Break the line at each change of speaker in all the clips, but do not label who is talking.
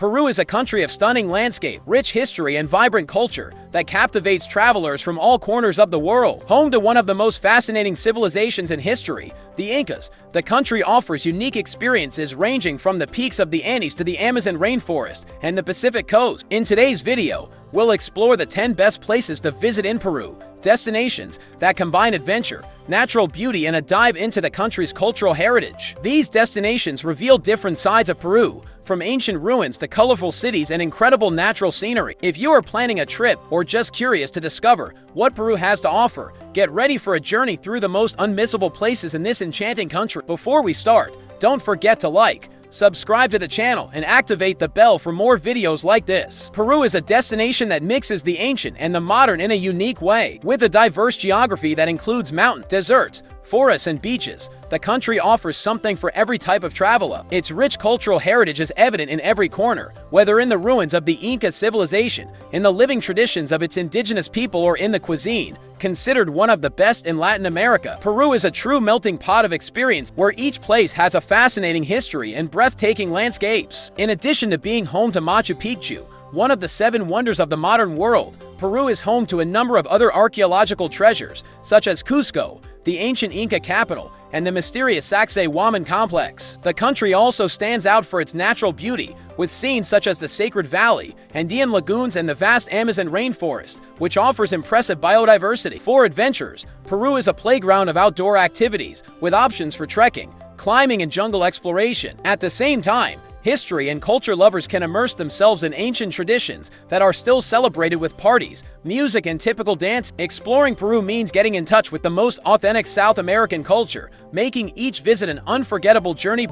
Peru is a country of stunning landscape, rich history, and vibrant culture that captivates travelers from all corners of the world. Home to one of the most fascinating civilizations in history, the Incas, the country offers unique experiences ranging from the peaks of the Andes to the Amazon rainforest and the Pacific coast. In today's video, we'll explore the 10 best places to visit in Peru, destinations that combine adventure, natural beauty, and a dive into the country's cultural heritage. These destinations reveal different sides of Peru, from ancient ruins to colorful cities and incredible natural scenery. If you are planning a trip or just curious to discover what Peru has to offer, get ready for a journey through the most unmissable places in this enchanting country. Before we start, don't forget to like, subscribe to the channel, and activate the bell for more videos like this. Peru is a destination that mixes the ancient and the modern in a unique way. With a diverse geography that includes mountains, deserts, forests, and beaches, the country offers something for every type of traveler. Its rich cultural heritage is evident in every corner, whether in the ruins of the Inca civilization, in the living traditions of its indigenous people, or in the cuisine, considered one of the best in Latin America. Peru is a true melting pot of experience where each place has a fascinating history and breathtaking landscapes. In addition to being home to Machu Picchu, one of the 7 wonders of the modern world, Peru is home to a number of other archaeological treasures, such as Cusco, the ancient Inca capital, and the mysterious Sacret Valley complex. The country also stands out for its natural beauty, with scenes such as the Sacred Valley, Andean lagoons, and the vast Amazon rainforest, which offers impressive biodiversity. For adventurers, Peru is a playground of outdoor activities, with options for trekking, climbing, and jungle exploration. At the same time, history and culture lovers can immerse themselves in ancient traditions that are still celebrated with parties, music, and typical dance. Exploring Peru means getting in touch with the most authentic South American culture, making each visit an unforgettable journey.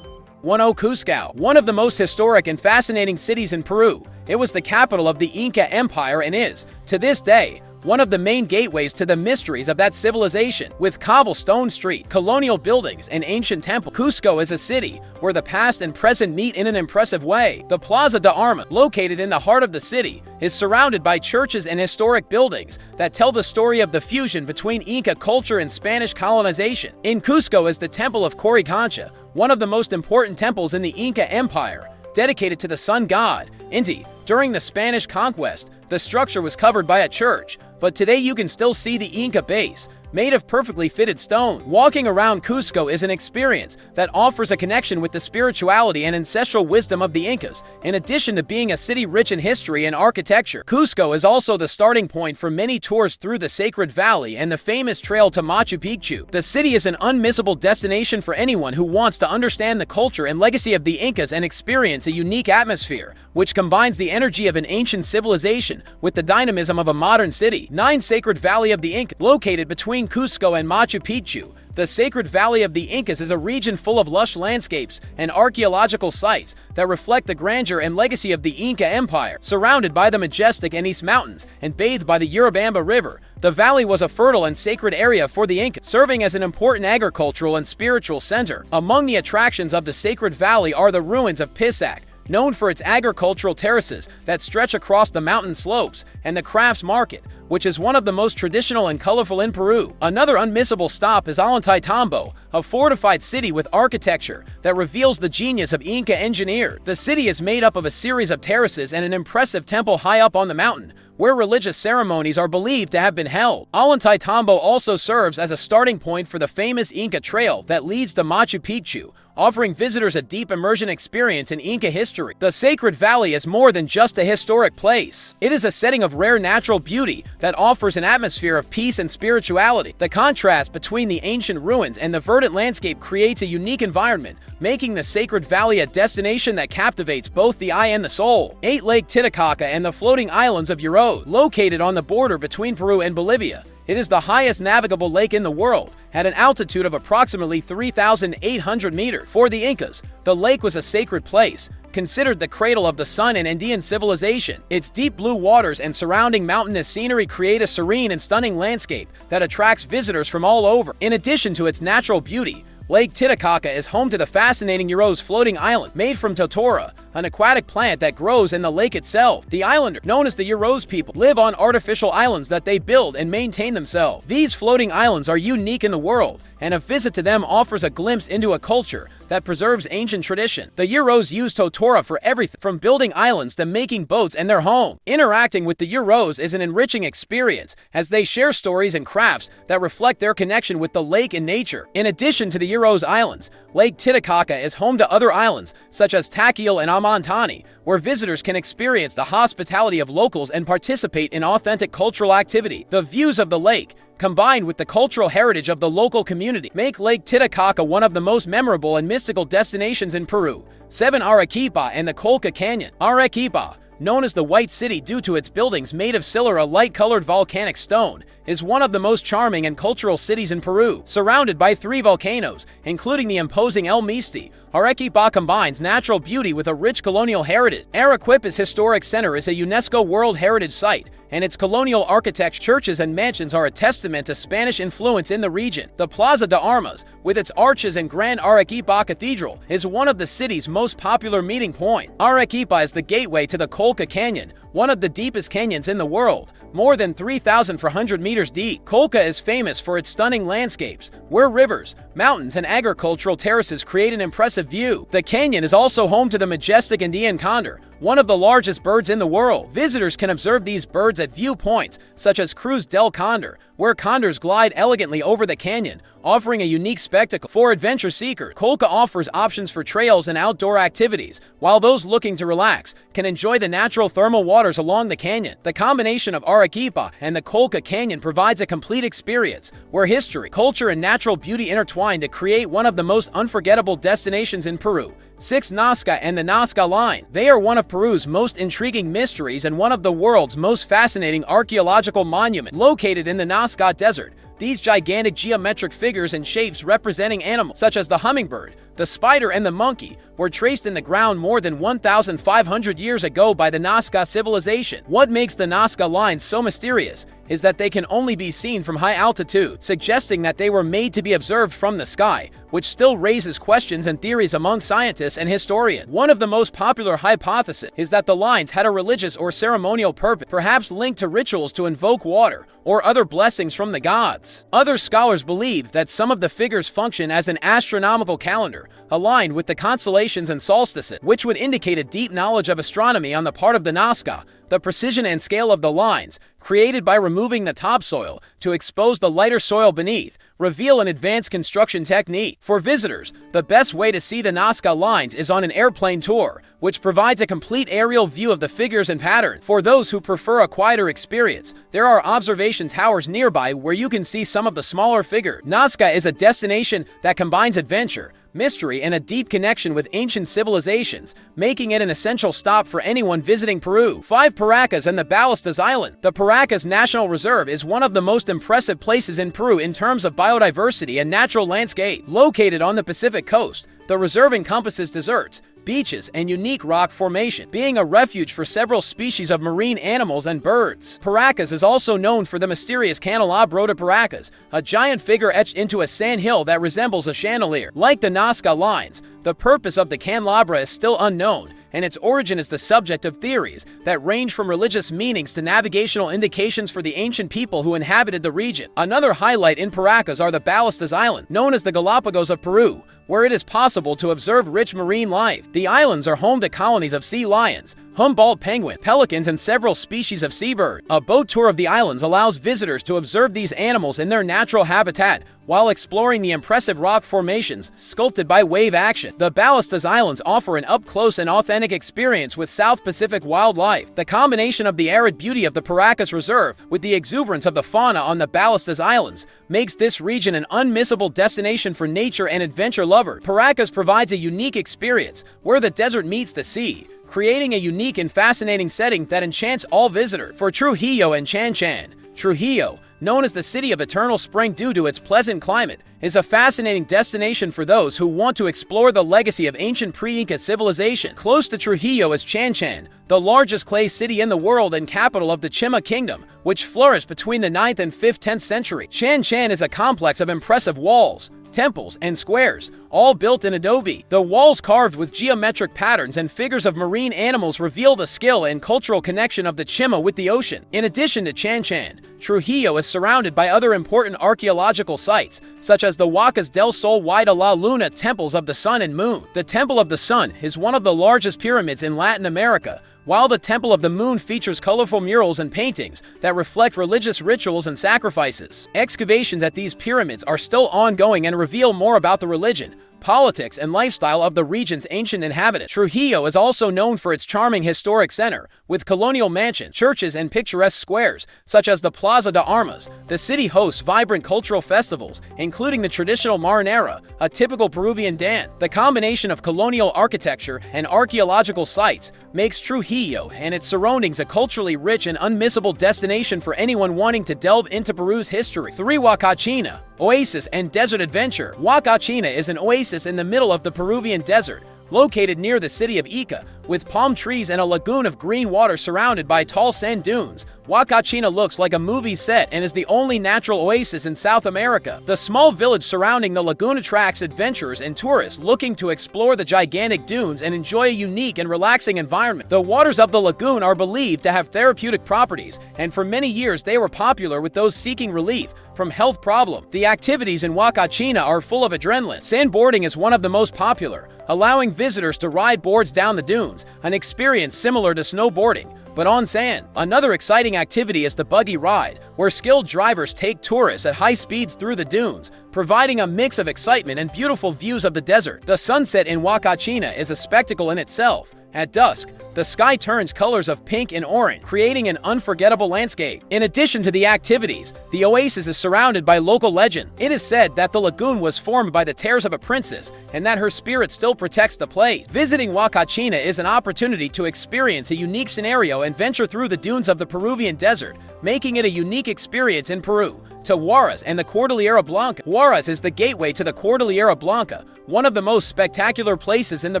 1. Cusco, one of the most historic and fascinating cities in Peru. It was the capital of the Inca Empire and is, to this day, one of the main gateways to the mysteries of that civilization. With cobblestone street, colonial buildings, and ancient temples, Cusco is a city where the past and present meet in an impressive way. The Plaza de Armas, located in the heart of the city, is surrounded by churches and historic buildings that tell the story of the fusion between Inca culture and Spanish colonization. In Cusco is the Temple of Coricancha, one of the most important temples in the Inca Empire, dedicated to the sun god, Inti. During the Spanish conquest, the structure was covered by a church, but today you can still see the Inca base, made of perfectly fitted stone. Walking around Cusco is an experience that offers a connection with the spirituality and ancestral wisdom of the Incas. In addition to being a city rich in history and architecture, Cusco is also the starting point for many tours through the Sacred Valley and the famous trail to Machu Picchu. The city is an unmissable destination for anyone who wants to understand the culture and legacy of the Incas and experience a unique atmosphere, which combines the energy of an ancient civilization with the dynamism of a modern city. 9. Sacred Valley of the Incas, located between Cusco and Machu Picchu. The Sacred Valley of the Incas is a region full of lush landscapes and archaeological sites that reflect the grandeur and legacy of the Inca Empire. Surrounded by the majestic Andes Mountains and bathed by the Urubamba River, the valley was a fertile and sacred area for the Incas, serving as an important agricultural and spiritual center. Among the attractions of the Sacred Valley are the ruins of Pisac, known for its agricultural terraces that stretch across the mountain slopes, and the crafts market, which is one of the most traditional and colorful in Peru. Another unmissable stop is Ollantaytambo, a fortified city with architecture that reveals the genius of Inca engineers. The city is made up of a series of terraces and an impressive temple high up on the mountain, where religious ceremonies are believed to have been held. Ollantaytambo also serves as a starting point for the famous Inca Trail that leads to Machu Picchu, offering visitors a deep immersion experience in Inca history. The Sacred Valley is more than just a historic place. It is a setting of rare natural beauty that offers an atmosphere of peace and spirituality. The contrast between the ancient ruins and the verdant landscape creates a unique environment, making the Sacred Valley a destination that captivates both the eye and the soul. 8. Lake Titicaca and the floating islands of Huaraz, located on the border between Peru and Bolivia. It is the highest navigable lake in the world, at an altitude of approximately 3,800 meters. For the Incas, the lake was a sacred place, considered the cradle of the sun and Andean civilization. Its deep blue waters and surrounding mountainous scenery create a serene and stunning landscape that attracts visitors from all over. In addition to its natural beauty, Lake Titicaca is home to the fascinating Huaraz floating island, made from totora, an aquatic plant that grows in the lake itself. The Islander, known as the Huaraz people, live on artificial islands that they build and maintain themselves. These floating islands are unique in the world, and a visit to them offers a glimpse into a culture that preserves ancient tradition. The Huaraz use Totora for everything from building islands to making boats and their home. Interacting with the Huaraz is an enriching experience as they share stories and crafts that reflect their connection with the lake and nature. In addition to the Huaraz Islands, Lake Titicaca is home to other islands such as Takiel and Amantani, where visitors can experience the hospitality of locals and participate in authentic cultural activity. The views of the lake, combined with the cultural heritage of the local community, make Lake Titicaca one of the most memorable and mystical destinations in Peru. 7. Arequipa and the Colca Canyon. Arequipa, known as the White City due to its buildings made of silura, a light-colored volcanic stone, is one of the most charming and cultural cities in Peru. Surrounded by 3 volcanoes, including the imposing El Misti, Arequipa combines natural beauty with a rich colonial heritage. Arequipa's historic center is a UNESCO World Heritage Site, and its colonial architecture, churches and mansions are a testament to Spanish influence in the region. The Plaza de Armas, with its arches and Grand Arequipa Cathedral, is one of the city's most popular meeting points. Arequipa is the gateway to the Colca Canyon, one of the deepest canyons in the world, more than 3,400 meters deep. Colca is famous for its stunning landscapes, where rivers, mountains, and agricultural terraces create an impressive view. The canyon is also home to the majestic Andean condor, one of the largest birds in the world. Visitors can observe these birds at viewpoints such as Cruz del Condor, where condors glide elegantly over the canyon, offering a unique spectacle. For adventure seekers, Colca offers options for trails and outdoor activities, while those looking to relax can enjoy the natural thermal waters along the canyon. The combination of Arequipa and the Colca Canyon provides a complete experience, where history, culture, and natural beauty intertwine to create one of the most unforgettable destinations in Peru. 6. Nazca and the Nazca Line. They are one of Peru's most intriguing mysteries and one of the world's most fascinating archaeological monuments. Located in the Nazca Desert, these gigantic geometric figures and shapes representing animals such as the hummingbird, the spider, and the monkey were traced in the ground more than 1,500 years ago by the Nazca civilization. What makes the Nazca Lines so mysterious is that they can only be seen from high altitude, suggesting that they were made to be observed from the sky, which still raises questions and theories among scientists and historians. One of the most popular hypotheses is that the lines had a religious or ceremonial purpose, perhaps linked to rituals to invoke water or other blessings from the gods. Other scholars believe that some of the figures function as an astronomical calendar, aligned with the constellations and solstices, which would indicate a deep knowledge of astronomy on the part of the Nazca. The precision and scale of the lines, created by removing the topsoil to expose the lighter soil beneath, reveal an advanced construction technique. For visitors, the best way to see the Nazca lines is on an airplane tour, which provides a complete aerial view of the figures and patterns. For those who prefer a quieter experience, there are observation towers nearby where you can see some of the smaller figures. Nazca is a destination that combines adventure, mystery, and a deep connection with ancient civilizations, making it an essential stop for anyone visiting Peru. 5. Paracas and the Ballestas Island. The Paracas National Reserve is one of the most impressive places in Peru in terms of biodiversity and natural landscape. Located on the Pacific coast, the reserve encompasses deserts, beaches, and unique rock formation, being a refuge for several species of marine animals and birds. Paracas is also known for the mysterious Candelabro de Paracas, a giant figure etched into a sand hill that resembles a chandelier. Like the Nazca lines, the purpose of the candelabra is still unknown, and its origin is the subject of theories that range from religious meanings to navigational indications for the ancient people who inhabited the region. Another highlight in Paracas are the Ballestas Islands, known as the Galapagos of Peru, where it is possible to observe rich marine life. The islands are home to colonies of sea lions, Humboldt penguin, pelicans, and several species of seabirds. A boat tour of the islands allows visitors to observe these animals in their natural habitat while exploring the impressive rock formations sculpted by wave action. The Ballestas Islands offer an up-close and authentic experience with South Pacific wildlife. The combination of the arid beauty of the Paracas Reserve with the exuberance of the fauna on the Ballestas Islands makes this region an unmissable destination for nature and adventure lovers. Paracas provides a unique experience where the desert meets the sea, creating a unique and fascinating setting that enchants all visitors. For Trujillo and Chan Chan. Trujillo, known as the City of Eternal Spring due to its pleasant climate, is a fascinating destination for those who want to explore the legacy of ancient pre-Inca civilization. Close to Trujillo is Chan Chan, the largest clay city in the world and capital of the Chima Kingdom, which flourished between the 9th and 10th century. Chan Chan is a complex of impressive walls, temples, and squares, all built in adobe. The walls carved with geometric patterns and figures of marine animals reveal the skill and cultural connection of the Chima with the ocean. In addition to Chan Chan, Trujillo is surrounded by other important archaeological sites, such as the Huacas del Sol y de la Luna temples of the Sun and Moon. The Temple of the Sun is one of the largest pyramids in Latin America, while the Temple of the Moon features colorful murals and paintings that reflect religious rituals and sacrifices. Excavations at these pyramids are still ongoing and reveal more about the religion, politics, and lifestyle of the region's ancient inhabitants. Trujillo is also known for its charming historic center, with colonial mansions, churches, and picturesque squares, such as the Plaza de Armas. The city hosts vibrant cultural festivals, including the traditional Marinera, a typical Peruvian dance. The combination of colonial architecture and archaeological sites makes Trujillo and its surroundings a culturally rich and unmissable destination for anyone wanting to delve into Peru's history. 3. Huacachina, oasis and desert adventure. Huacachina is an oasis in the middle of the Peruvian desert, located near the city of Ica, with palm trees and a lagoon of green water surrounded by tall sand dunes. Huacachina looks like a movie set and is the only natural oasis in South America. The small village surrounding the lagoon attracts adventurers and tourists looking to explore the gigantic dunes and enjoy a unique and relaxing environment. The waters of the lagoon are believed to have therapeutic properties, and for many years they were popular with those seeking relief from health problems. The activities in Huacachina are full of adrenaline. Sandboarding is one of the most popular, allowing visitors to ride boards down the dunes, an experience similar to snowboarding, but on sand. Another exciting activity is the buggy ride, where skilled drivers take tourists at high speeds through the dunes, providing a mix of excitement and beautiful views of the desert. The sunset in Huacachina is a spectacle in itself. At dusk, the sky turns colors of pink and orange, creating an unforgettable landscape. In addition to the activities, the oasis is surrounded by local legend. It is said that the lagoon was formed by the tears of a princess, and that her spirit still protects the place. Visiting Huacachina is an opportunity to experience a unique scenario and venture through the dunes of the Peruvian desert, making it a unique experience in Peru. To Huaraz and the Cordillera Blanca. Huaraz is the gateway to the Cordillera Blanca, one of the most spectacular places in the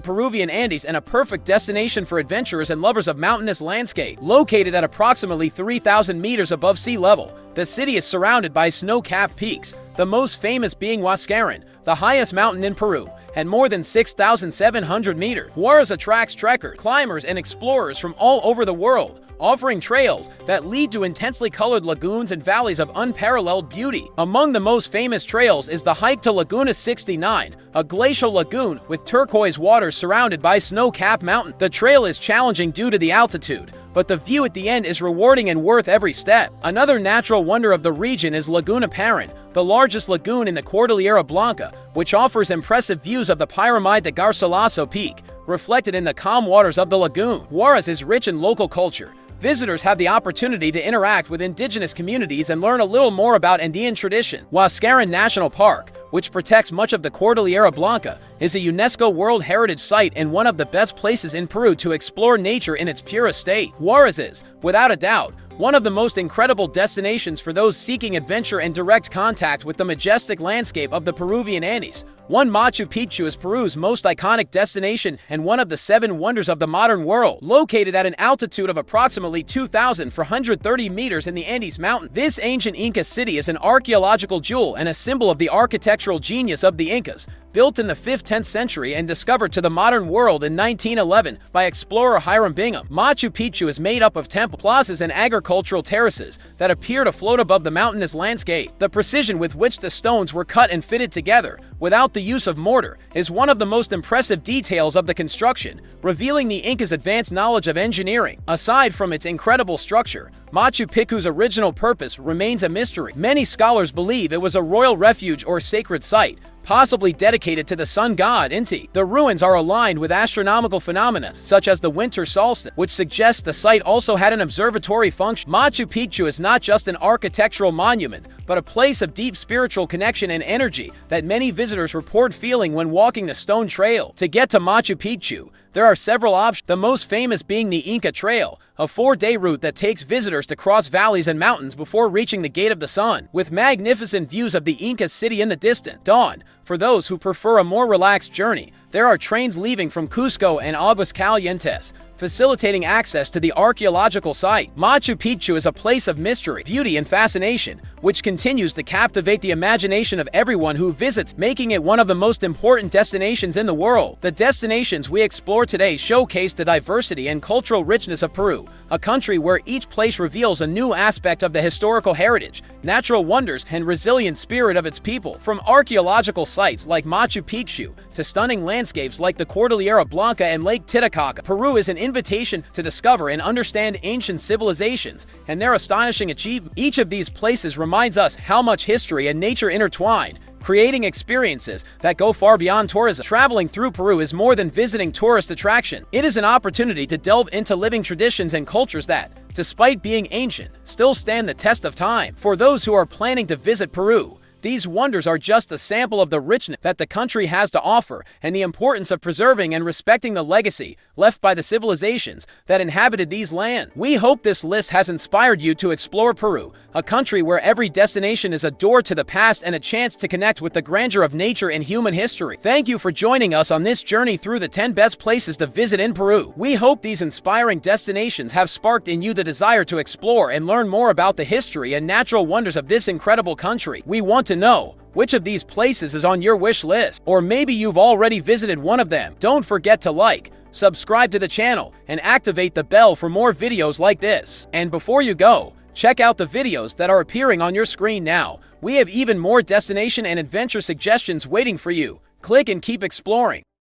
Peruvian Andes and a perfect destination for adventurers and lovers of mountainous landscape. Located at approximately 3,000 meters above sea level, the city is surrounded by snow-capped peaks, the most famous being Huascaran, the highest mountain in Peru, at more than 6,700 meters. Huaraz attracts trekkers, climbers, and explorers from all over the world, offering trails that lead to intensely colored lagoons and valleys of unparalleled beauty. Among the most famous trails is the hike to Laguna 69, a glacial lagoon with turquoise waters surrounded by snow-capped mountains. The trail is challenging due to the altitude, but the view at the end is rewarding and worth every step. Another natural wonder of the region is Laguna Paran, the largest lagoon in the Cordillera Blanca, which offers impressive views of the Pyramid de Garcilaso Peak, reflected in the calm waters of the lagoon. Huaraz is rich in local culture. Visitors have the opportunity to interact with indigenous communities and learn a little more about Andean tradition. Huascaran National Park, which protects much of the Cordillera Blanca, is a UNESCO World Heritage Site and one of the best places in Peru to explore nature in its purest state. Huaraz is, without a doubt, one of the most incredible destinations for those seeking adventure and direct contact with the majestic landscape of the Peruvian Andes. Machu Picchu is Peru's most iconic destination and one of the 7 wonders of the modern world. Located at an altitude of approximately 2,430 meters in the Andes Mountain, this ancient Inca city is an archaeological jewel and a symbol of the architectural genius of the Incas. Built in the 5th-10th century and discovered to the modern world in 1911 by explorer Hiram Bingham, Machu Picchu is made up of temple plazas and agricultural terraces that appear to float above the mountainous landscape. The precision with which the stones were cut and fitted together, without the use of mortar, is one of the most impressive details of the construction, revealing the Incas' advanced knowledge of engineering. Aside from its incredible structure, Machu Picchu's original purpose remains a mystery. Many scholars believe it was a royal refuge or sacred site, possibly dedicated to the sun god Inti. The ruins are aligned with astronomical phenomena, such as the winter solstice, which suggests the site also had an observatory function. Machu Picchu is not just an architectural monument, but a place of deep spiritual connection and energy that many visitors report feeling when walking the stone trail. To get to Machu Picchu, there are several options, the most famous being the Inca Trail, a 4-day route that takes visitors to cross valleys and mountains before reaching the Gate of the Sun, with magnificent views of the Inca city in the distant dawn. For those who prefer a more relaxed journey, there are trains leaving from Cusco and Aguascalientes, facilitating access to the archaeological site. Machu Picchu is a place of mystery, beauty, and fascination, which continues to captivate the imagination of everyone who visits, making it one of the most important destinations in the world. The destinations we explore today showcase the diversity and cultural richness of Peru, a country where each place reveals a new aspect of the historical heritage, natural wonders, and resilient spirit of its people. From archaeological sites like Machu Picchu to stunning landscapes like the Cordillera Blanca and Lake Titicaca, Peru is an invitation to discover and understand ancient civilizations and their astonishing achievements. Each of these places reminds us how much history and nature intertwine, creating experiences that go far beyond tourism. Traveling through Peru is more than visiting tourist attraction. It is an opportunity to delve into living traditions and cultures that, despite being ancient, still stand the test of time. For those who are planning to visit Peru, these wonders are just a sample of the richness that the country has to offer and the importance of preserving and respecting the legacy left by the civilizations that inhabited these lands. We hope this list has inspired you to explore Peru, a country where every destination is a door to the past and a chance to connect with the grandeur of nature and human history. Thank you for joining us on this journey through the 10 best places to visit in Peru. We hope these inspiring destinations have sparked in you the desire to explore and learn more about the history and natural wonders of this incredible country. We want to know which of these places is on your wish list, or maybe you've already visited one of them. Don't forget to like, subscribe to the channel, and activate the bell for more videos like this. And before you go, check out the videos that are appearing on your screen now. We have even more destination and adventure suggestions waiting for you. Click and keep exploring.